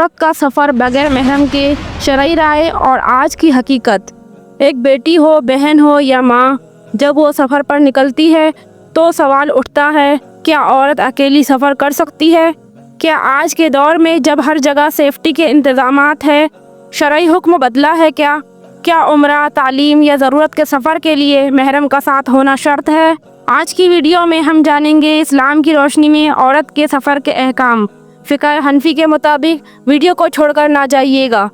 عورت کا سفر بغیر محرم کے شرعی رائے اور آج کی حقیقت۔ ایک بیٹی ہو، بہن ہو یا ماں، جب وہ سفر پر نکلتی ہے تو سوال اٹھتا ہے، کیا عورت اکیلی سفر کر سکتی ہے؟ کیا آج کے دور میں جب ہر جگہ سیفٹی کے انتظامات ہیں، شرعی حکم بدلا ہے کیا؟ کیا عمرہ، تعلیم یا ضرورت کے سفر کے لیے محرم کا ساتھ ہونا شرط ہے؟ آج کی ویڈیو میں ہم جانیں گے اسلام کی روشنی میں عورت کے سفر کے احکام۔ فقہ حنفی کے مطابق ویڈیو کو چھوڑ کر نہ جائیے گا،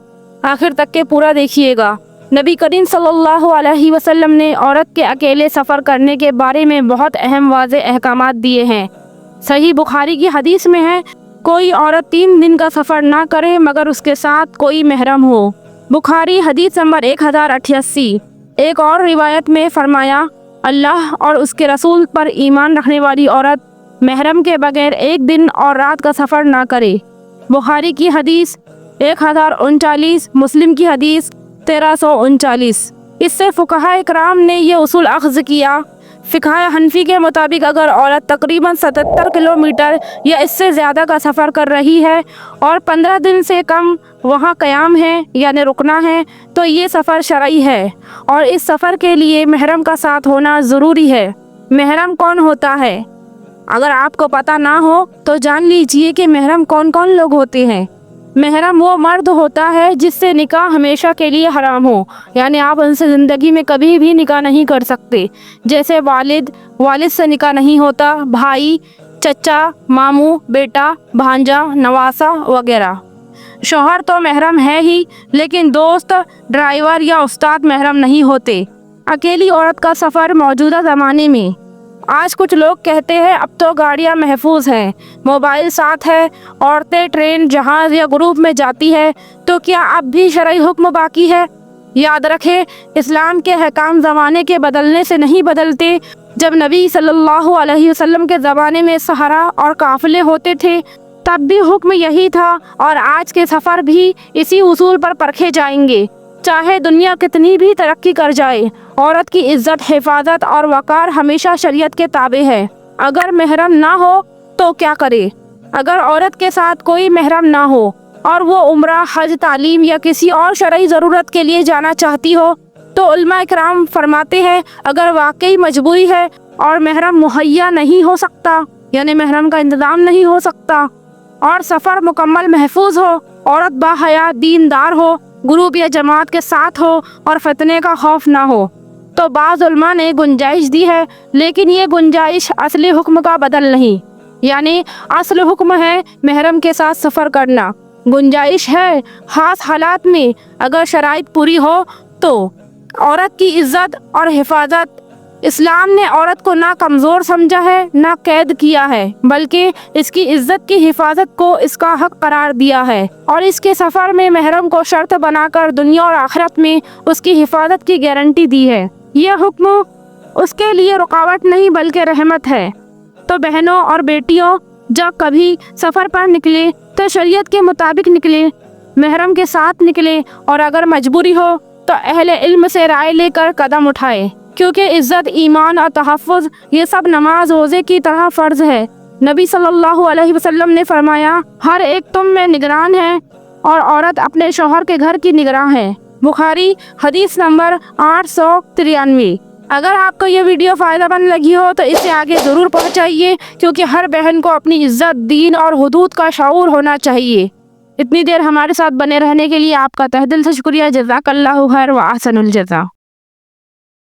آخر تک کے پورا دیکھیے گا۔ نبی کریم صلی اللہ علیہ وسلم نے عورت کے اکیلے سفر کرنے کے بارے میں بہت اہم واضح احکامات دیے ہیں۔ صحیح بخاری کی حدیث میں ہے، کوئی عورت 3 دن کا سفر نہ کرے مگر اس کے ساتھ کوئی محرم ہو۔ بخاری حدیث نمبر 1088۔ ایک اور روایت میں فرمایا، اللہ اور اس کے رسول پر ایمان رکھنے والی عورت محرم کے بغیر 1 دن اور رات کا سفر نہ کرے۔ بخاری کی حدیث 1039، مسلم کی حدیث 1339۔ اس سے فقہاء اکرام نے یہ اصول اخذ کیا، فقہ حنفی کے مطابق اگر عورت تقریباً 77 کلومیٹر یا اس سے زیادہ کا سفر کر رہی ہے اور 15 دن سے کم وہاں قیام ہے یعنی رکنا ہے تو یہ سفر شرعی ہے اور اس سفر کے لیے محرم کا ساتھ ہونا ضروری ہے۔ محرم کون ہوتا ہے؟ اگر آپ کو پتہ نہ ہو تو جان لیجئے کہ محرم کون کون لوگ ہوتے ہیں۔ محرم وہ مرد ہوتا ہے جس سے نکاح ہمیشہ کے لیے حرام ہو، یعنی آپ ان سے زندگی میں کبھی بھی نکاح نہیں کر سکتے، جیسے والد سے نکاح نہیں ہوتا، بھائی، چچا، ماموں، بیٹا، بھانجا، نواسا وغیرہ۔ شوہر تو محرم ہے ہی، لیکن دوست، ڈرائیور یا استاد محرم نہیں ہوتے۔ اکیلی عورت کا سفر موجودہ زمانے میں، آج کچھ لوگ کہتے ہیں اب تو گاڑیاں محفوظ ہیں، موبائل ساتھ ہے، عورتیں ٹرین، جہاز یا گروپ میں جاتی ہے، تو کیا اب بھی شرعی حکم باقی ہے؟ یاد رکھیں، اسلام کے احکام زمانے کے بدلنے سے نہیں بدلتے۔ جب نبی صلی اللہ علیہ وسلم کے زمانے میں صحرا اور قافلے ہوتے تھے تب بھی حکم یہی تھا، اور آج کے سفر بھی اسی اصول پر پرکھے جائیں گے۔ چاہے دنیا کتنی بھی ترقی کر جائے، عورت کی عزت، حفاظت اور وقار ہمیشہ شریعت کے تابع ہے۔ اگر محرم نہ ہو تو کیا کرے؟ اگر عورت کے ساتھ کوئی محرم نہ ہو اور وہ عمرہ، حج، تعلیم یا کسی اور شرعی ضرورت کے لیے جانا چاہتی ہو تو علماء اکرام فرماتے ہیں، اگر واقعی مجبوری ہے اور محرم مہیا نہیں ہو سکتا، یعنی محرم کا انتظام نہیں ہو سکتا، اور سفر مکمل محفوظ ہو، عورت باحیا، دیندار ہو، گروپ یا جماعت کے ساتھ ہو اور فتنے کا خوف نہ ہو، تو بعض علماء نے گنجائش دی ہے، لیکن یہ گنجائش اصل حکم کا بدل نہیں، یعنی اصل حکم ہے محرم کے ساتھ سفر کرنا۔ گنجائش ہے خاص حالات میں، اگر شرائط پوری ہو تو۔ عورت کی عزت اور حفاظت، اسلام نے عورت کو نہ کمزور سمجھا ہے نہ قید کیا ہے، بلکہ اس کی عزت کی حفاظت کو اس کا حق قرار دیا ہے، اور اس کے سفر میں محرم کو شرط بنا کر دنیا اور آخرت میں اس کی حفاظت کی گارنٹی دی ہے۔ یہ حکم اس کے لیے رکاوٹ نہیں بلکہ رحمت ہے۔ تو بہنوں اور بیٹیوں، جب کبھی سفر پر نکلے تو شریعت کے مطابق نکلے، محرم کے ساتھ نکلے، اور اگر مجبوری ہو تو اہل علم سے رائے لے کر قدم اٹھائے، کیونکہ عزت، ایمان اور تحفظ یہ سب نماز، روزے کی طرح فرض ہے۔ نبی صلی اللہ علیہ وسلم نے فرمایا، ہر ایک تم میں نگران ہے اور عورت اپنے شوہر کے گھر کی نگراں ہے۔ بخاری حدیث نمبر 893۔ اگر آپ کو یہ ویڈیو فائدہ مند لگی ہو تو اسے آگے ضرور پہنچائیے، کیونکہ ہر بہن کو اپنی عزت، دین اور حدود کا شعور ہونا چاہیے۔ اتنی دیر ہمارے ساتھ بنے رہنے کے لیے آپ کا تہہ دل سے شکریہ۔ جزاک اللہ خیر و احسن الجزا۔